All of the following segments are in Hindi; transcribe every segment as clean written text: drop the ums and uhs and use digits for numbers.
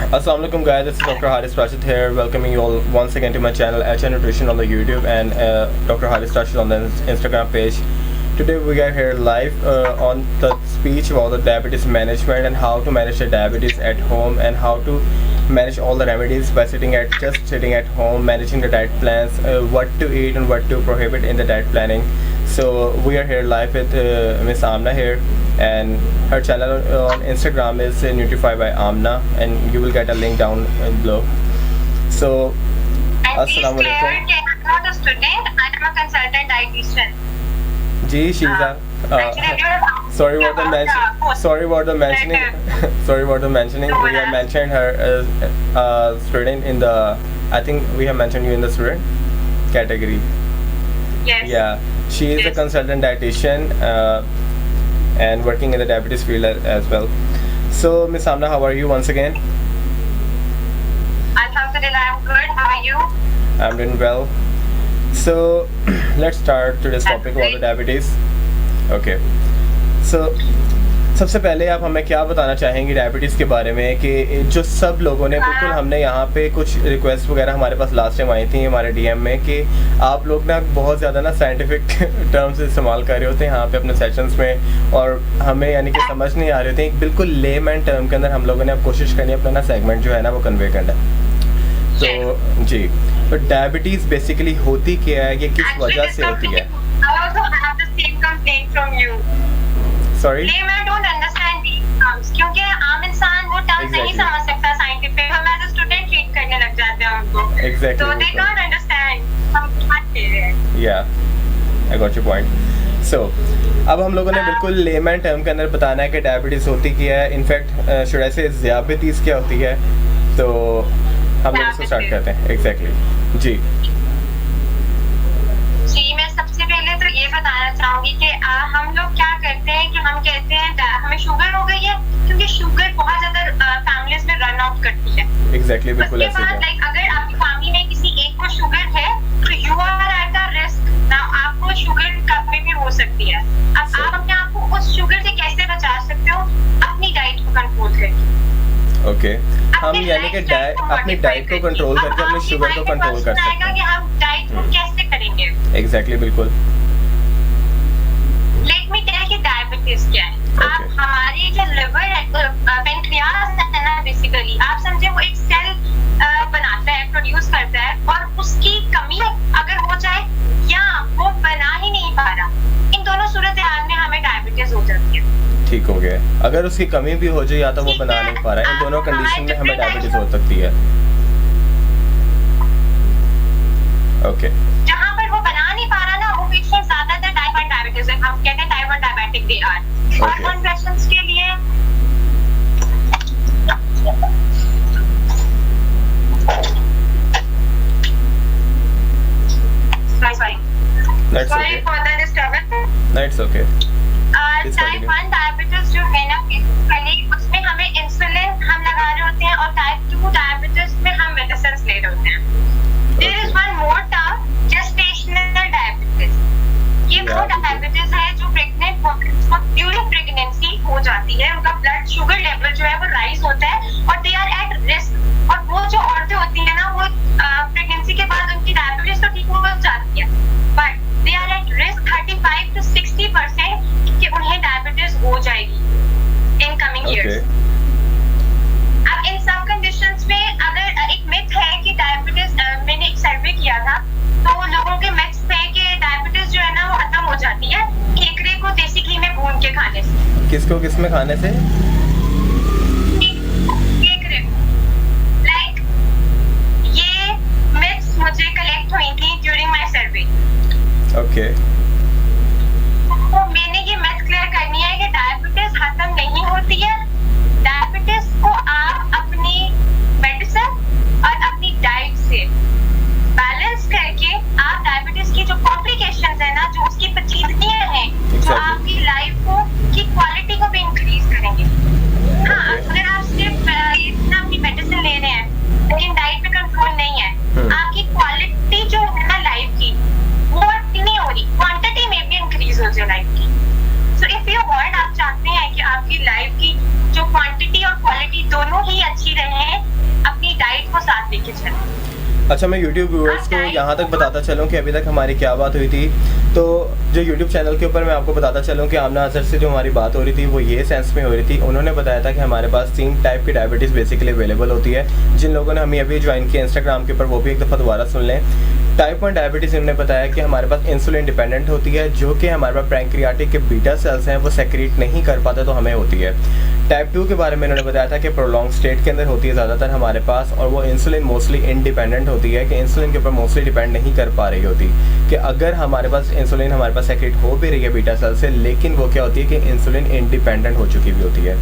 Assalamualaikum guys, this is Dr. Haris Rashid here, welcoming you all once again to my channel HN Nutrition on the YouTube and Dr. Haris Rashid on the Instagram page. Today we are here live on the speech about the diabetes management and how to manage the diabetes at home and how to manage all the remedies by sitting at home, managing the diet plans, what to eat and what to prohibit in the diet planning. So we are here live with Miss Amna here, and her channel on Instagram is Nutrify by Amna, and you will get a link down below. So Assalamu alaikum. I'm not a student, I'm a consultant dietitian. Ji, Shiza. Sorry about the mentioning. We have mentioned her as a student in the. I think we have mentioned you in the student category. Yes. Yeah, she is a consultant dietitian and working in the diabetes field as well. So, Miss Amna, how are you once again? Alhamdulillah, I'm good. How are you? I'm doing well. So, let's start today's topic about the diabetes. Okay. So, सबसे पहले आप हमें क्या बताना चाहेंगी डायबिटीज़ के बारे में कि जो सब लोगों ने बिल्कुल हमने यहाँ पे कुछ रिक्वेस्ट वगैरह हमारे पास लास्ट टाइम आई थी हमारे डीएम में कि आप लोग ना बहुत ज़्यादा ना साइंटिफिक टर्म्स इस्तेमाल कर रहे होते हैं यहाँ पे अपने सेशंस में, और हमें यानी कि समझ नहीं आ रहे थे एक बिल्कुल लेमैन टर्म के अंदर हम लोगों ने अब कोशिश करनी है अपना ना सेगमेंट जो है ना वो कन्वे करना है। तो जी, तो डायबिटीज़ बेसिकली होती क्या है, ये किस वजह से होती है? Sorry? Layman don't understand these terms क्योंकि आम इंसान वो टर्म्स नहीं समझ सकता साइंटिफिक, हम एज अ स्टूडेंट ट्रीट करने लग जाते हैं उनको। Exactly. So they can't understand हम क्या कह रहे हैं। Yeah, I got your point. So, अब हम लोगों ने बिल्कुल लेमैन टर्म के अंदर बताना है कि डायबिटीज़ होती क्या है, इनफैक्ट शुड आई से ज़ियाबतीज़ क्या होती है, तो हम लोग इसको स्टार्ट करते हैं। एग्जैक्टली जी जी, मैं सबसे पहले तो ये बताना चाहूंगी कि हम लोग क्या करते हैं कि हम कहते हैं हमें शुगर हो गई है, क्योंकि शुगर बहुत ज्यादा फैमिलीज में रन आउट करती है। एग्जैक्टली बिल्कुल ऐसे ही है। लाइक अगर आपकी फैमिली में किसी एक को शुगर है तो you are at the risk ना, आपको शुगर कभी भी हो सकती है। अब आप अपने आप को उस शुगर से कैसे बचा सकते हो? अपनी डाइट को कंट्रोल करके। ओके, हम यानी कि अपनी डाइट को कंट्रोल करके अपने शुगर को कंट्रोल कर सकते हैं। कि हम डाइट को कैसे करेंगे? एग्जैक्टली बिल्कुल। लेट मी टेल कि डायबिटीज क्या है। आप हमारी जो लिवर पेनक्रियास है ना, बेसिकली आप समझे वो एक सेल बनाता है, प्रोड्यूस करता है, और उसकी कमी अगर हो जाए या वो बना ही नहीं पा रहा, इन दोनों सूरत हाल में हमें डायबिटीज हो जाती है। ठीक हो गया। अगर उसकी कमी भी हो जाए या तो वो बना नहीं पा रहा है, इन दोनों कंडीशन में हमें डायबिटीज हो सकती है। ओके, जहाँ पर वो बना नहीं पा रहा ना, वो पेशेंट ज्यादातर टाइप 1 डायबिटीज है, हम कहते हैं टाइप 1 डायबिटिक दे आर। और उन पेशेंट्स के लिए sorry for the disturbance. No, it's okay. Type 1 diabetes जो है ना, बेसिकली उसमें हमें इंसुलिन हम लगा रहे होते हैं, और टाइप 2 डायबिटीज में हम मेडिसिन ले रहे होते हैं। There is one more term, gestational diabetes. ये वो डायबिटीज है जो प्रेग्नेंट ड्यूरिंग प्रेगनेंसी हो जाती है, उनका ब्लड शुगर लेवल जो है वो राइज होता है और दे आर एट रिस्क। और वो जो औरतें होती है ना, वो प्रेगनेंसी के बाद उनकी डायबिटीज तो ठीक हो जाती है, but they are at risk 35 to 60% कि उन्हें डायबिटीज हो जाएगी इन कमिंग इयर्स। अब इन सब कंडीशंस में अगर एक मिथ है कि डायबिटीज, मैंने एक सर्वे किया था तो लोगों के मिथ्स थे कि डायबिटीज जो है ना वो खत्म हो जाती है केकड़े को देसी घी में भून के खाने से। किसको किस में खाने से? केकड़े। लाइक ये मिथ्स मुझे कलेक्ट हुई थी ड्यूरिंग माय सर्वे। ओके, तो मैंने ये मिथ क्लियर करनी है कि डायबिटीज खत्म नहीं होती है। डायबिटीज को आप अपनी मेडिसिन और अपनी डाइट से बैलेंस करके आप डायबिटीज की जो कॉम्प्लिकेशंस है ना, जो उसकी पेचीदगियां हैं, जो आपकी लाइफ को की क्वालिटी को भी इंक्रीज करेंगे। अच्छा, मैं YouTube व्यूअर्स को यहाँ तक बताता चलूँ कि अभी तक हमारी क्या बात हुई थी। तो जो YouTube चैनल के ऊपर मैं आपको बताता चलूँ कि आमना अजहर से जो हमारी बात हो रही थी वो ये सेंस में हो रही थी। उन्होंने बताया था कि हमारे पास 3 टाइप की डायबिटीज़ बेसिकली अवेलेबल होती है। जिन लोगों ने हमें अभी ज्वाइन किया इंस्टाग्राम के ऊपर वो भी एक दफ़ा दोबारा सुन लें। टाइप 1 डायबिटीज़ इन्होंने बताया कि हमारे पास इंसुलिन डिपेंडेंट होती है, जो कि हमारे पास पैंक्रियाटिक के बीटा सेल्स हैं वो सेक्रेट नहीं कर पाते तो हमें होती है। टाइप 2 के बारे में इन्होंने बताया था कि प्रोलॉन्ग स्टेट के अंदर होती है ज़्यादातर हमारे पास, और वो इंसुलिन मोस्टली इंडिपेंडेंट होती है, कि इंसुलिन के ऊपर मोस्टली डिपेंड नहीं कर पा रही होती, कि अगर हमारे पास इंसुलिन हमारे पास सेक्रेट हो भी रही है बीटा सेल से, लेकिन वो क्या होती है कि इंसुलिन इंडिपेंडेंट हो चुकी भी होती है।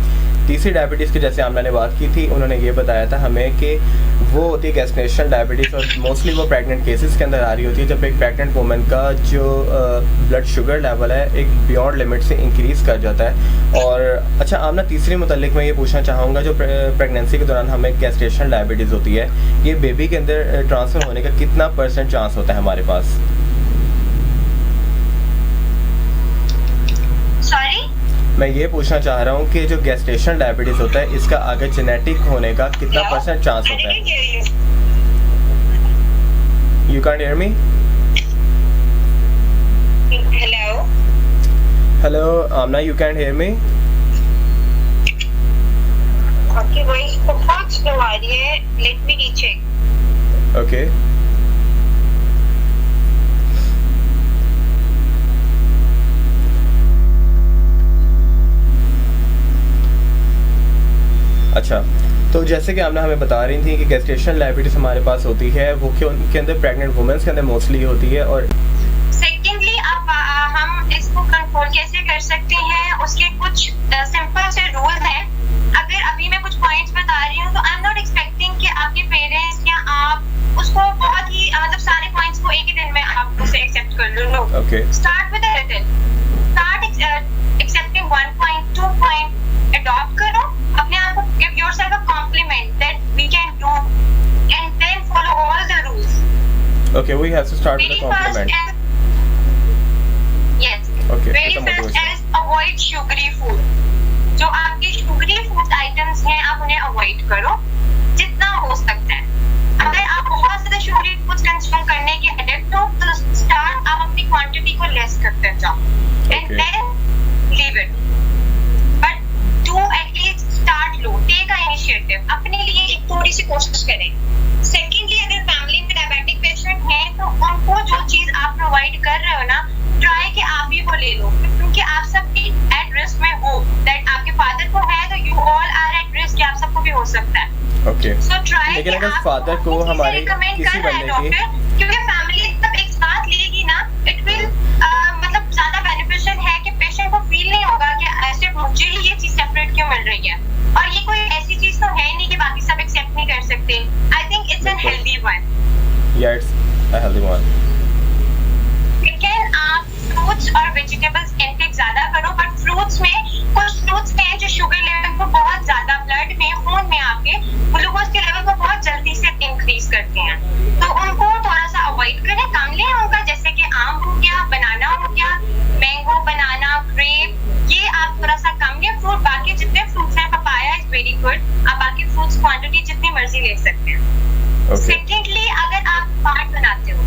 तीसरी डायबिटीज़ की जैसे आमना ने बात की थी, उन्होंने ये बताया था हमें कि वो होती है गैस्ट्रेशनल डायबिटीज़, और मोस्टली वो प्रेग्नेंट केसेस के अंदर आ रही होती है, जब एक प्रेग्नेंट वुमेन का जो ब्लड शुगर लेवल है एक बियॉन्ड लिमिट से इंक्रीज़ कर जाता है। और अच्छा आमना, तीसरी मुतल्लिक मैं ये पूछना चाहूँगा, जो प्रेगनेंसी के दौरान हमें गैस्ट्रेशनल डायबिटीज़ होती है, ये बेबी के अंदर ट्रांसफ़र होने का कितना % चांस होता है हमारे पास? सॉरी, मैं ये पूछना चाह रहा हूँ कि जो गैस्ट्रेशनल डायबिटीज़ होता है इसका आगे जेनेटिक होने का कितना % चांस होता है? You can't hear me? Hello Hello, Amna, you can't hear me? आपकी वॉइस बहुत स्लो आ रही है, लेट मी रीचेक। Okay. अच्छा, तो जैसे कि आपने हमें बता रही थी कि गैस्ट्रेशनल डायबिटीज़ हमारे पास होती है, वो क्यों उनके अंदर प्रेग्नेंट वुमेन्स के अंदर मोस्टली होती है। और सेकेंडली हम इसको कंट्रोल कैसे कर सकते हैं, उसके कुछ सिंपल से रूल्स हैं। अगर अभी मैं कुछ पॉइंट्स बता रही हूँ तो आई एम नॉट एक्सपेक्टिंग कि आपके पेरेंट्स या आप उसको बहुत ही मतलब सारे पॉइंट्स को एक ही दिन में आप उसे एक्सेप्ट कर लो। Okay, start with a little, start accepting 1 point 2 point, adopt करो अपने आप को, give yourself a compliment that we can do and then follow all the rules. Okay, we have to start with a compliment. Yes. Okay. Very first is avoid sugary food. जो आपके शुगरी फूड आइटम्स हैं आप उन्हें अवॉइड करो जितना हो सकता है। अगर आप बहुत ज्यादा शुगरी फूड्स कंज्यूम करने के एडिक्ट हो तो स्टार्ट आप अपनी क्वांटिटी को लेस करते जाओ and then leave it, but do at least start लो, टेक अ इनिशिएटिव, अपने लिए एक थोड़ी सी कोशिश करें। सेकेंडली, अगर फैमिली में डायबिटिक पेशेंट है तो उनको जो चीज आप प्रोवाइड कर रहे हो ना, ट्राई कि आप ही वो ले लो, क्योंकि आप सब भी एट रिस्क में हो। दैट आपके फादर को है तो you all are at risk, आप सबको भी हो सकता है। ओके, सो ट्राई, लेकिन अगर फादर को हमारे किसी बंदे की, क्योंकि फैमिली सब एक साथ लेगी ना, इट विल मतलब ज्यादा बेनिफिशियल है कि पेशेंट को फील नहीं होगा कि ऐसे मुझे ही ये चीज सेपरेट क्यों मिल रही है, और ये कोई ऐसी चीज तो है नहीं कि बाकी सब एक्सेप्ट नहीं कर सकते। I think it's an healthy one. या इट्स अ हेल्दी वन। लेकिन आप फ्रूट्स और वेजिटेबल्स इंटेक ज्यादा करो, बट फ्रूट्स में कुछ फ्रूट्स हैं जो शुगर लेवल को बहुत ज्यादा ब्लड में, खून में आपके ग्लूकोज के लेवल को बहुत जल्दी से इंक्रीज करते हैं, तो उनको थोड़ा सा अवॉइड करें, कम लें उनका, जैसे कि आम हो गया, बनाना हो गया, मैंगो, बनाना, ग्रेप, ये आप थोड़ा सा कम लें। फ्रूट बाकी जितने फ्रूट्स हैं, पपाया इज वेरी गुड, आप बाकी फ्रूट्स क्वांटिटी जितनी मर्जी ले सकते हैं। सेकेंडली, अगर आप चाट बनाते हो,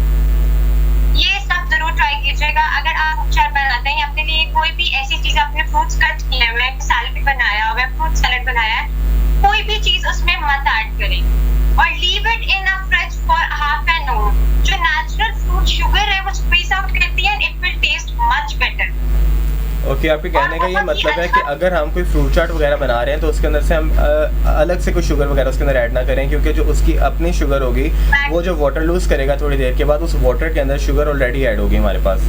ये सब जरूर ट्राई कीजिएगा। अगर आप चाट बनाते हैं अपने लिए, कोई भी ऐसी चीज अपने फ्रूट्स कट किए हुए, सैलेड बनाया हुआ, फ्रूट सैलेड बनाया है, कोई भी चीज उसमें मत ऐड करें और leave it in a fridge for half an hour. जो नेचुरल फ्रूट शुगर है वो स्क्वीज आउट करती है, it will taste much better. Okay, आपके कहने का ये मतलब है कि अगर हम कोई फ्रूट चाट वगैरह बना रहे हैं तो उसके अंदर से हम अलग से कोई शुगर वगैरह उसके अंदर ऐड ना करें, क्योंकि जो उसकी अपनी शुगर होगी वो जो वाटर लूज करेगा थोड़ी देर के बाद, उस वाटर के अंदर शुगर ऑलरेडी ऐड होगी हमारे पास।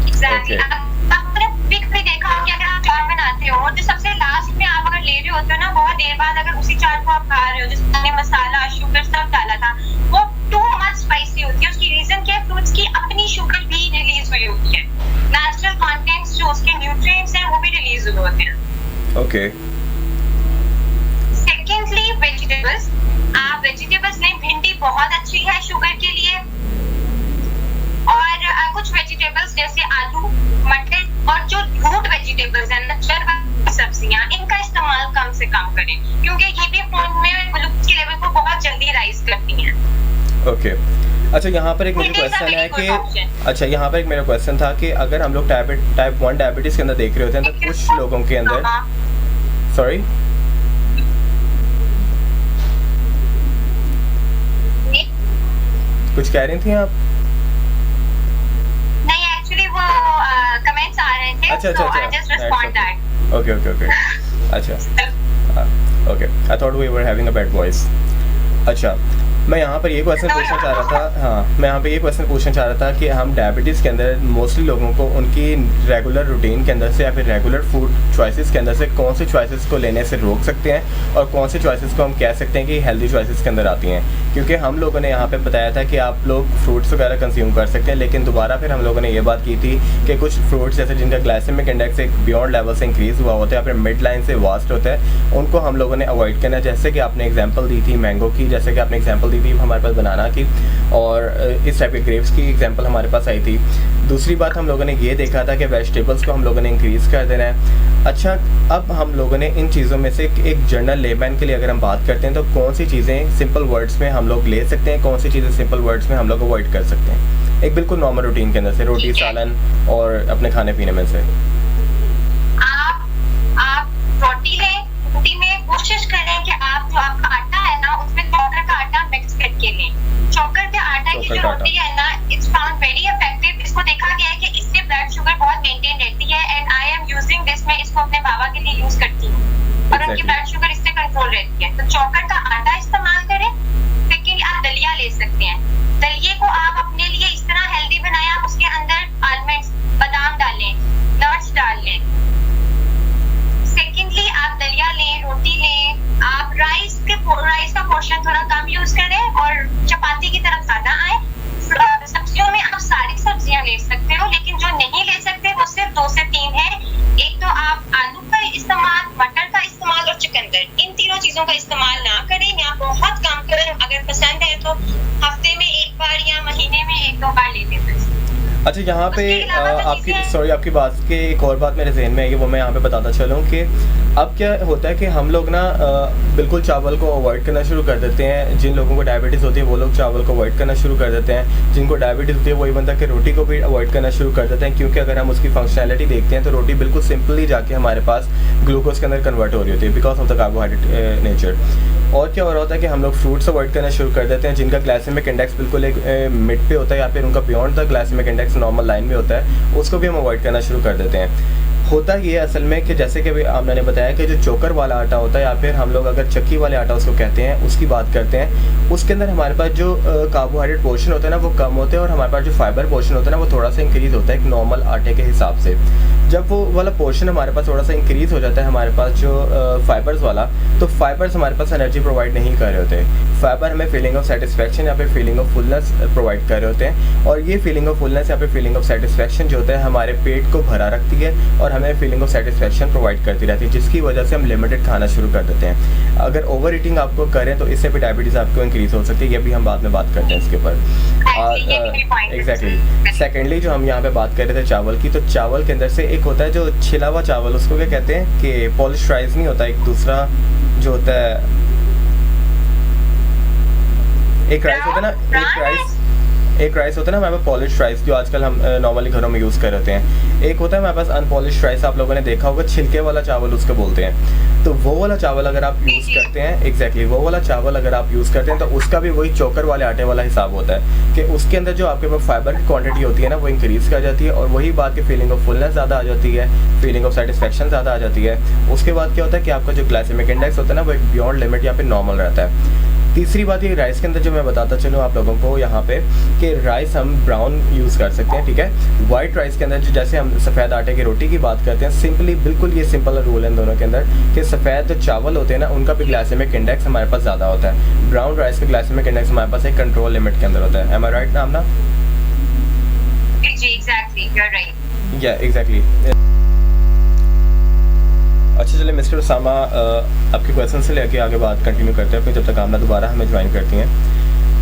एग्जैक्टली। आपने भी देखा कि अगर आप चाट बनाते हो, जो सबसे लास्ट में आप अगर ले रहे होते हो ना, बहुत देर बाद अगर उसी चाट को आप खा रहे हो जिसमें मसाला, शुगर सब डाला था, वो टू मच स्पाइसी होती है। उसकी रीजन क्या है? फ्रूट्स की अपनी शुगर भी रिलीज हुई होती है, नेचुरल कंटेंट्स जो उसके न्यूट्रिएंट्स हैं वो भी रिलीज हुए होते हैं। ओके। सेकेंडली, वेजिटेबल्स, आप वेजिटेबल्स लें। भिंडी बहुत अच्छी है शुगर के लिए, और कुछ वेजिटेबल्स जैसे आलू, मटर, और जो रूट वेजिटेबल्स हैं, सब्जियां, इनका इस्तेमाल कम से कम करें, क्योंकि ये भी खून में ग्लूकोज के लेवल को बहुत जल्दी राइज करती हैं। ओके अच्छा, यहाँ पर एक मेरा क्वेश्चन है कि अच्छा यहाँ पर एक मेरा क्वेश्चन था कि अगर हम लोग टाइप 1 डायबिटीज़ के अंदर देख रहे होते हैं तो कुछ लोगों के अंदर सॉरी कुछ कह रही थी आप? नहीं, एक्चुअली वो कमेंट्स आ रहे थे, अच्छा so I just respond that. Okay अच्छा okay, I thought we were having a bad voice. अच्छा मैं यहाँ पर ये क्वेश्चन पूछना चाह रहा था, हाँ मैं यहाँ पे ये क्वेश्चन पूछना चाह रहा था कि हम डायबिटीज़ के अंदर मोस्टली लोगों को उनकी रेगुलर रूटीन के अंदर से या फिर रेगुलर फूड चॉइसेस के अंदर से कौन सी चॉइसेस को लेने से रोक सकते हैं और कौन सी चॉइसेस को हम कह सकते हैं कि हेल्दी चॉइसेस के अंदर आती हैं। क्योंकि हम लोगों ने यहाँ पे बताया था कि आप लोग फ्रूट्स वगैरह कंज्यूम कर सकते हैं, लेकिन दोबारा फिर हम लोगों ने ये बात की थी कि कुछ फ्रूट्स जैसे जिनका ग्लाइसेमिक इंडेक्स एक बियॉन्ड लेवल से इंक्रीज़ हुआ होता है या फिर मिड लाइन से वास्ट होता है, उनको हम लोगों ने अवॉइड करना है। जैसे कि आपने एग्जाम्पल दी थी मैंगो की, जैसे कि आपने एग्जाम्पल दी थी हमारे पास बनाना की, और इस टाइप के ग्रेप्स की एग्जांपल हमारे पास आई थी। दूसरी बात हम लोगों ने ये देखा था कि वेजिटेबल्स को हम लोगों ने इंक्रीज़ कर देना है। अच्छा अब हम लोगों ने इन चीज़ों में से एक जनरल लेमैन के लिए अगर हम बात करते हैं तो कौन सी चीज़ें सिंपल वर्ड्स में हम लोग ले सकते हैं, कौन सी चीज़ें सिंपल वर्ड्स में हम लोग अवॉइड कर सकते हैं एक बिल्कुल नॉर्मल रूटीन के अंदर से, रोटी सालन और अपने खाने पीने में से? आप रोटी लें, रोटी में कोशिश करें कि आप जो आपका आटा है ना उसमें चोकर का आटा मिक्स करके लें। चोकर के आटा की जो रोटी है ना, इट्स फाउंड वेरी इफेक्टिव। इसको देखा गया है कि इससे ब्लड शुगर बहुत मेंटेन रहती है, and I am using this, मैं इसको अपने बाबा के लिए यूज करती हूँ और उनकी ब्लड शुगर इससे कंट्रोल रहती है। तो चोकर का आटा इस्तेमाल करें। सेकंड, आप दलिया ले सकते हैं। दलिये को आप अपने लिए इस तरह हेल्दी बनाएं, आप उसके अंदर आलमंड्स, बादाम डालें, नट्स डाल लें। सेकेंडली आप दलिया लें, रोटी लें। आप राइस का पोर्शन थोड़ा कम यूज करें और चपाती की तरफ ज्यादा आए। सब्जियों में आप सारी सब्जियां ले सकते हो, लेकिन जो नहीं ले सकते वो सिर्फ 2 से 3 है। एक तो आप आलू का इस्तेमाल, मटर का इस्तेमाल और चुकंदर, इन तीनों चीजों का इस्तेमाल ना करें या बहुत कम करें। अगर पसंद है तो हफ्ते में 1 बार या महीने में 1-2 बार ले लें। अच्छा यहाँ पे आपकी बात के एक और बात मेरे जहन में है कि वो मैं यहाँ पे बताता चलूँ कि अब क्या होता है कि हम लोग ना बिल्कुल चावल को अवॉइड करना शुरू कर देते हैं। जिन लोगों को डायबिटीज़ होती है वो लोग चावल को अवॉइड करना शुरू कर देते हैं। जिनको डायबिटीज़ होती है वही बंदा कि रोटी को भी अवॉइड करना शुरू कर देते हैं, क्योंकि अगर हम उसकी फंक्शनैलिटी देखते हैं तो रोटी बिल्कुल सिंपली जाके हमारे पास ग्लूकोज के अंदर कन्वर्ट हो रही होती है because of the carbohydrate nature. और क्या हो रहा होता है कि हम लोग फ्रूट्स अवॉइड करना शुरू कर देते हैं जिनका ग्लाइसेमिक इंडेक्स बिल्कुल एक मिड पे होता है या फिर उनका beyond the glycemic index normal line में होता है, उसको भी हम अवॉइड करना शुरू कर देते हैं। होता ये असल में कि जैसे कि आमना ने बताया कि जो चोकर वाला आटा होता है या फिर हम लोग अगर चक्की वाले आटा उसको कहते हैं उसकी बात करते हैं, उसके अंदर हमारे पास जो कार्बोहाइड्रेट पोर्शन होता है ना वो कम होते हैं और हमारे पास जो फाइबर पोर्शन होता है ना वो थोड़ा सा इंक्रीज़ होता है एक नॉर्मल आटे के हिसाब से। जब वो वाला पोर्शन हमारे पास थोड़ा सा इंक्रीज़ हो जाता है हमारे पास जो फाइबर्स वाला, तो फाइबर्स हमारे पास एनर्जी प्रोवाइड नहीं कर रहे होते। फाइबर हमें फीलिंग ऑफ सेटिस्फेक्शन या फिर फीलिंग ऑफ फुलनेस प्रोवाइड कर रहे होते हैं, और ये फीलिंग ऑफ फुलनेस या फिर फीलिंग ऑफ सेटिस्फेक्शन जो होता है हमारे पेट को भरा रखती है और हमें फीलिंग ऑफ सेटिस्फेक्शन प्रोवाइड करती रहती है, जिसकी वजह से हम लिमिटेड खाना शुरू कर देते हैं। अगर ओवर ईटिंग आपको करें तो इससे भी डायबिटीज़ आपको इंक्रीज़ हो सकती है, ये भी हम बाद में बात करते हैं इसके ऊपर। एग्जैक्टली। सेकेंडली जो हम यहाँ पे बात कर रहे थे चावल की, तो चावल के अंदर से एक होता है जो छिला हुआ चावल, उसको क्या कहते हैं कि पॉलिश राइस नहीं होता, एक दूसरा जो होता है एक राइस होता है ना, एक राइस होता है ना हमारे पास पॉलिश राइस जो आजकल हम नॉर्मली घरों में यूज़ कर रहे हैं। एक होता है हमारे पास अनपॉलिश राइस, आप लोगों ने देखा होगा, छिलके वाला चावल उसको बोलते हैं। तो वो वाला चावल अगर आप यूज़ करते हैं, एग्जैक्टली वो वाला चावल अगर आप यूज़ करते हैं तो उसका भी वही चोकर वाले आटे वाला हिसाब होता है कि उसके अंदर जो आपके पास फाइबर की क्वांटिटी होती है ना वो इंक्रीज़ कर जाती है, और वही बात की फीलिंग ऑफ फुलनेस ज़्यादा आ जाती है, फीलिंग ऑफ सेटिस्फेक्शन ज़्यादा आ जाती है। उसके बाद क्या होता है कि आपका जो ग्लाइसेमिक इंडेक्स होता है ना वो एक बियॉन्ड लिमिट या फिर नॉर्मल रहता है। तीसरी बात ये राइस के अंदर जो मैं बताता चलूँ आप लोगों को यहाँ पे कि राइस हम ब्राउन यूज़ कर सकते हैं, ठीक है। वाइट राइस के अंदर जो जैसे हम सफ़ेद आटे की रोटी की बात करते हैं, सिंपली बिल्कुल ये सिंपल रूल है इन दोनों के अंदर कि सफ़ेद जो चावल होते हैं ना उनका भी ग्लाइसेमिक इंडेक्स हमारे पास ज़्यादा होता है। ब्राउन राइस का ग्लाइसेमिक इंडेक्स हमारे पास एक कंट्रोल लिमिट के अंदर होता है। एम आई राइट नाम ना? जी एग्जैक्टली, यू आर राइट। या एग्जैक्टली। अच्छा चलिए मिस्टर उसामा, आपके क्वेश्चन से लेके आगे बात कंटिन्यू करते हैं, फिर जब तक आमना दोबारा हमें ज्वाइन करती हैं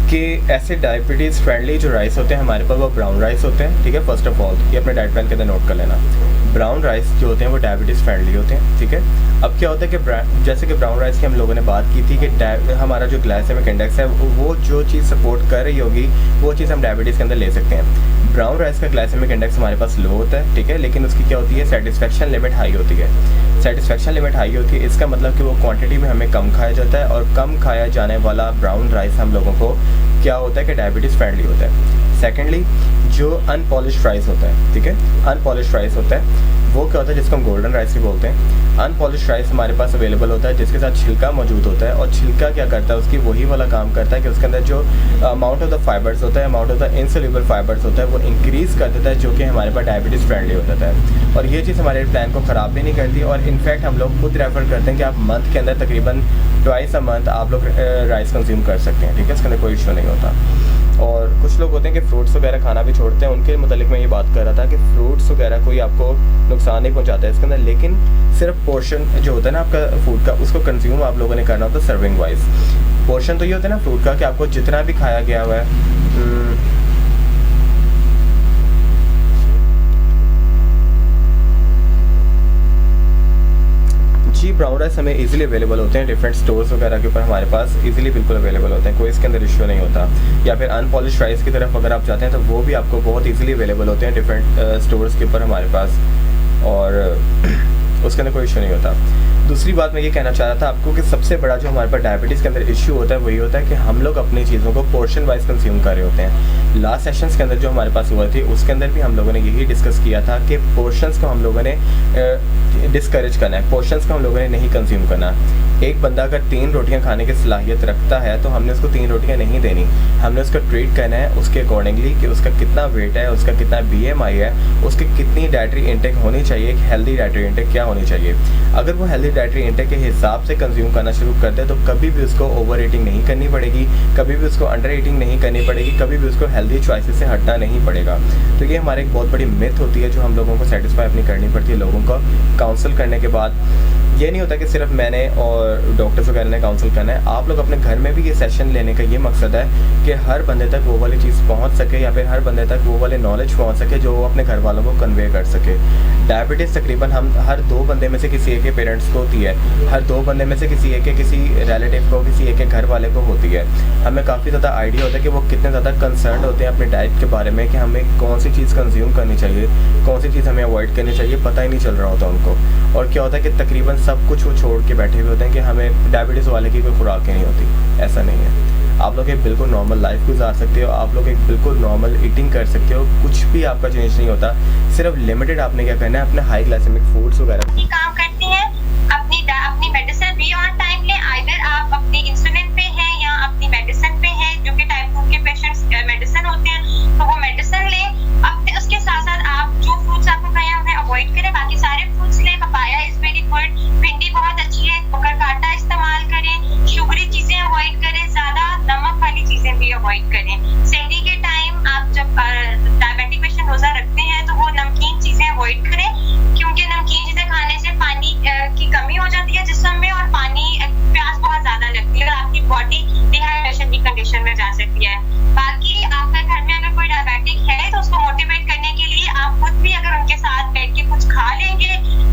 कि ऐसे डायबिटीज़ फ्रेंडली जो राइस होते हैं हमारे पास वो ब्राउन राइस होते हैं, ठीक है। फर्स्ट ऑफ ऑल ये अपने डाइट प्लान के अंदर नोट कर लेना। ब्राउन राइस जो होते हैं वो डायबिटीज़ फ्रेंडली होते हैं, ठीक है। अब क्या होता है कि जैसे कि ब्राउन राइस की हम लोगों ने बात की थी कि हमारा जो ग्लाइसेमिक इंडेक्स है वो जो चीज़ सपोर्ट कर रही होगी वो चीज़ हम डायबिटीज़ के अंदर ले सकते हैं। ब्राउन राइस का ग्लाइसेमिक इंडेक्स हमारे पास लो होता है, ठीक है, लेकिन उसकी क्या होती है, सेटिस्फेक्शन लिमिट हाई होती है। सेटिस्फेक्शन लिमिट हाई होती है, इसका मतलब कि वो क्वांटिटी में हमें कम खाया जाता है, और कम खाया जाने वाला ब्राउन राइस हम लोगों को क्या होता है कि डायबिटीज़ फ्रेंडली होता है। सेकेंडली, जो अनपॉलिश्ड राइस होता है, ठीक है, अनपॉलिश्ड राइस होता है वो क्या होता है, जिसको हम गोल्डन राइस भी बोलते हैं। अनपॉलिश्ड राइस हमारे पास अवेलेबल होता है जिसके साथ छिलका मौजूद होता है, और छिलका क्या करता है, उसकी वही वाला काम करता है कि उसके अंदर जो अमाउंट ऑफ द फाइबर्स होता है, amount of the insoluble fibres होता है, वो इंक्रीज़ कर देता है, जो कि हमारे पास डायबिटीज़ फ्रेंडली हो जाता है। और ये चीज़ हमारे प्लान को ख़राब भी नहीं करती, और इनफैक्ट हम लोग खुद रेफर करते हैं कि आप मंथ के अंदर तकरीबन ट्वाइस अ मंथ आप लोग राइस कंज्यूम कर सकते हैं, ठीक है, इसके अंदर कोई इशू नहीं होता। और कुछ लोग होते हैं कि फ्रूट्स वगैरह खाना भी छोड़ते हैं, उनके मतलब मैं ये बात कर रहा था कि फ्रूट्स वगैरह कोई आपको नुकसान नहीं पहुंचाता है इसके अंदर, लेकिन सिर्फ पोर्शन जो होता है ना आपका फूड का, उसको कंज्यूम आप लोगों ने करना होता है सर्विंग वाइज। पोर्शन तो ये होता है ना फ्रूट का कि आपको जितना भी खाया गया हुआ है, जी ब्राउन राइस हमें इजीली अवेलेबल होते हैं डिफरेंट स्टोर्स वगैरह के ऊपर, हमारे पास इजीली बिल्कुल अवेलेबल होते हैं, कोई इसके अंदर इशू नहीं होता। या फिर अनपॉलिश्ड राइस की तरफ अगर आप जाते हैं तो वो भी आपको बहुत इजीली अवेलेबल होते हैं डिफरेंट स्टोर्स के ऊपर हमारे पास, और उसके अंदर कोई इशू नहीं होता। दूसरी बात मैं ये कहना चाह रहा था आपको कि सबसे बड़ा जो हमारे पास डायबिटीज़ के अंदर इशू होता है वही होता है कि हम लोग अपनी चीज़ों को पोर्शन वाइज कंज्यूम कर रहे होते हैं। लास्ट सेशंस के अंदर जो हमारे पास हुआ थी उसके अंदर भी हम लोगों ने यही डिस्कस किया था कि पोर्शंस को हम लोगों ने डिस्करेज करना है, पोर्शंस को हम लोगों ने नहीं कंज्यूम करना। एक बंदा अगर 3 रोटियां खाने की सलाहियत रखता है तो हमने उसको 3 रोटियां नहीं देनी, हमने उसको ट्रीट करना है उसके अकॉर्डिंगली कि उसका कितना वेट है, उसका कितना BMI है, उसकी कितनी डाइटरी इंटेक होनी चाहिए, एक हेल्दी डाइटरी इंटेक क्या होनी चाहिए। अगर वो हेल्दी डाइटरी इंटेक के हिसाब से कंज्यूम करना शुरू कर दे तो कभी भी उसको ओवर ईटिंग नहीं करनी पड़ेगी, कभी भी उसको अंडर ईटिंग नहीं करनी पड़ेगी, कभी भी उसको हेल्दी चॉइसेस से हटना नहीं पड़ेगा। तो ये हमारे एक बहुत बड़ी मिथ होती है जो हम लोगों को सेटिस्फाई अपनी करनी पड़ती है लोगों को काउंसिल करने के बाद। ये नहीं होता कि सिर्फ मैंने और डॉक्टर्स वगैरह ने काउंसिल करना है, आप लोग अपने घर में भी ये सेशन लेने का ये मकसद है कि हर बंदे तक वो वाली चीज़ पहुंच सके, या फिर हर बंदे तक वो वाले नॉलेज पहुंच सके जो वो अपने घर वालों को कन्वे कर सके। डायबिटीज़ तकरीबन हम हर 2 बंदे में से किसी एक के पेरेंट्स को होती है, हर 2 बंदे में से किसी एक के किसी रिलेटिव को, किसी एक के घर वाले को होती है। हमें काफ़ी ज़्यादा आइडिया होता है कि वो कितने ज़्यादा कंसर्न होते हैं अपनी डाइट के बारे में कि हमें कौन सी चीज़ कंज्यूम करनी चाहिए, कौन सी चीज़ हमें अवॉइड करनी चाहिए, पता ही नहीं चल रहा होता उनको। और क्या होता है कि तकरीबन सब कुछ वो छोड़ के बैठे हुए होते हैं कि हमें डायबिटीज़ वाले की कोई खुराक ही नहीं होती। ऐसा नहीं है, आप लोग एक बिल्कुल नॉर्मल लाइफ गुजार सकते हो, आप लोग एक बिल्कुल नॉर्मल ईटिंग कर सकते हो, कुछ भी आपका चेंज नहीं होता। सिर्फ लिमिटेड आपने क्या करना है, अपने हाई ग्लाइसेमिक फूड्स वगैरह काम करती हैं, अपनी मेडिसिन भी ऑन टाइम लें। आइदर आप अपनी इंसुलिन पे हैं या अपनी मेडिसिन पे हैं, जो कि टाइप 2 के पेशेंट्स मेडिसिन होते हैं तो वो मेडिसिन लें। अपने उसके साथ साथ आप जो फ्रूट्स आपको कहे हैं उन्हें अवॉइड करें, बाकी सारे फ्रूट्स लें। पपाया इज वेरी गुड, भिंडी बहुत अच्छी है, कोकाकाटा इस्तेमाल करें, शुगरी चीजें अवॉइड करें, ज्यादा नमक वाली चीजें भी अवॉइड करें। सहरी के टाइम आप जब डायबिटिक पेशेंट रोजा रखते हैं तो वो नमकीन चीजें अवॉइड करें, क्योंकि नमकीन चीजें खाने से पानी की कमी हो जाती है जिस्म में, और प्यास बहुत ज्यादा लगती है और आपकी बॉडी डिहाइड्रेशन की कंडीशन में जा सकती है। बाकी आपके घर में अगर कोई डायबिटिक है तो उसको मोटिवेट करने के लिए आप खुद भी अगर उनके साथ बैठ के कुछ खा लेंगे,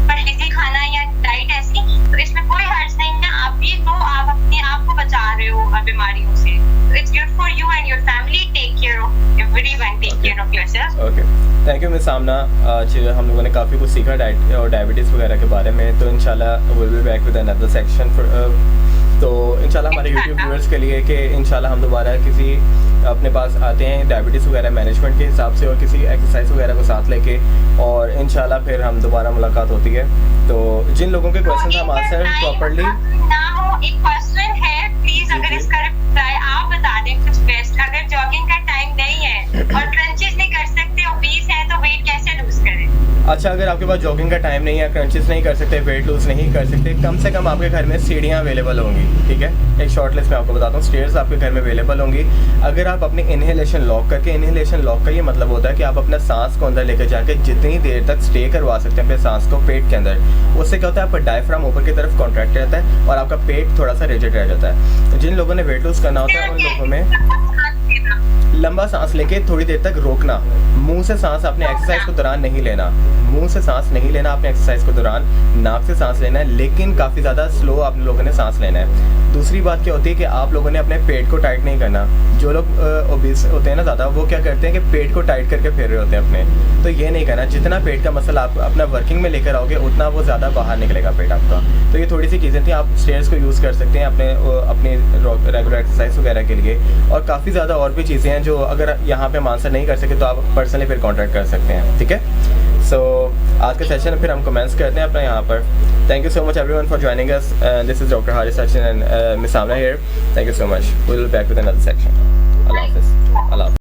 परहेजी खाना या डाइट ऐसी, तो इसमें कोई हर्ज नहीं है। आप भी तो आप अपने आप को बचा रहे हो बीमारियों से। It's good for you and your family. Take care of everyone, take care of yourself. Okay, thank you miss Samna. आज हम लोगों ने काफ़ी कुछ सीखा डाइट और डायबिटीज़ वगैरह के बारे में, तो इंशाल्लाह will be back with another section. तो इंशाल्लाह हमारे यूट्यूब व्यूअर्स के लिए कि इंशाल्लाह हम दोबारा किसी अपने पास आते हैं डायबिटीज़ वगैरह मैनेजमेंट के हिसाब से और किसी एक्सरसाइज वगैरह को साथ लेके, और इंशाल्लाह फिर हम दोबारा मुलाकात होती है। तो जिन लोगों के क्वेश्चन हम आंसर प्रॉपर्ली ना हो, एक क्वेश्चन है प्लीज, अगर इसका रिप्लाई आप बता दें कुछ बेस्ट। अगर जॉगिंग का टाइम नहीं है और क्रंचेस नहीं कर सकते, ओबीस है, तो वेट कैसे लूज करें? अच्छा, अगर आपके पास जॉगिंग का टाइम नहीं है, क्रंचेस नहीं कर सकते, वेट लूज नहीं कर सकते, कम से कम आपके घर में सीढ़ियाँ अवेलेबल होंगी, ठीक है। एक शॉर्ट लिस्ट में आपको बताता हूँ, स्टेयर्स आपके घर में अवेलेबल होंगी। अगर आप अपनी इनहेलेशन लॉक करके, इनहेलेशन लॉक का ये मतलब होता है कि आप अपना सांस को अंदर लेकर जाके जितनी देर तक स्टे करवा सकते हैं अपने सांस को पेट के अंदर, उससे क्या होता है आपका डायफ्राम ऊपर की तरफ कॉन्ट्रैक्ट रहता है और आपका पेट थोड़ा सा रिजिड रह जाता है। जिन लोगों ने वेट लूज करना होता है उन लोगों में लंबा सांस लेके थोड़ी देर तक रोकना, मुंह से सांस अपने एक्सरसाइज के दौरान नहीं लेना, मुंह से सांस नहीं लेना अपने एक्सरसाइज के दौरान, नाक से सांस लेना है, लेकिन काफ़ी ज़्यादा स्लो आप लोगों ने सांस लेना है। दूसरी बात क्या होती है कि आप लोगों ने अपने पेट को टाइट नहीं करना। जो लोग ओबीस होते हैं ना ज़्यादा, वो क्या करते हैं कि पेट को टाइट करके फेर रहे होते हैं अपने, तो ये नहीं करना। जितना पेट का मसल आप अपना वर्किंग में लेकर आओगे उतना वो ज़्यादा बाहर निकलेगा पेट आपका। तो ये थोड़ी सी चीज़ें थी, आप स्टेयर्स को यूज़ कर सकते हैं अपनी रेगुलर एक्सरसाइज वगैरह के लिए। और काफ़ी ज़्यादा और भी चीज़ें हैं जो अगर यहाँ पे हम आंसर नहीं कर सके तो आप पर्सनली फिर कॉन्टैक्ट कर सकते हैं, ठीक है। सो आज का सेशन फिर हम कमेंट्स करते हैं अपना यहाँ पर। Thank you so much everyone for joining us, this is doctor Haris Sachin and miss Aamna here. Thank you so much, we will be back with another section. Allah हाफिज़।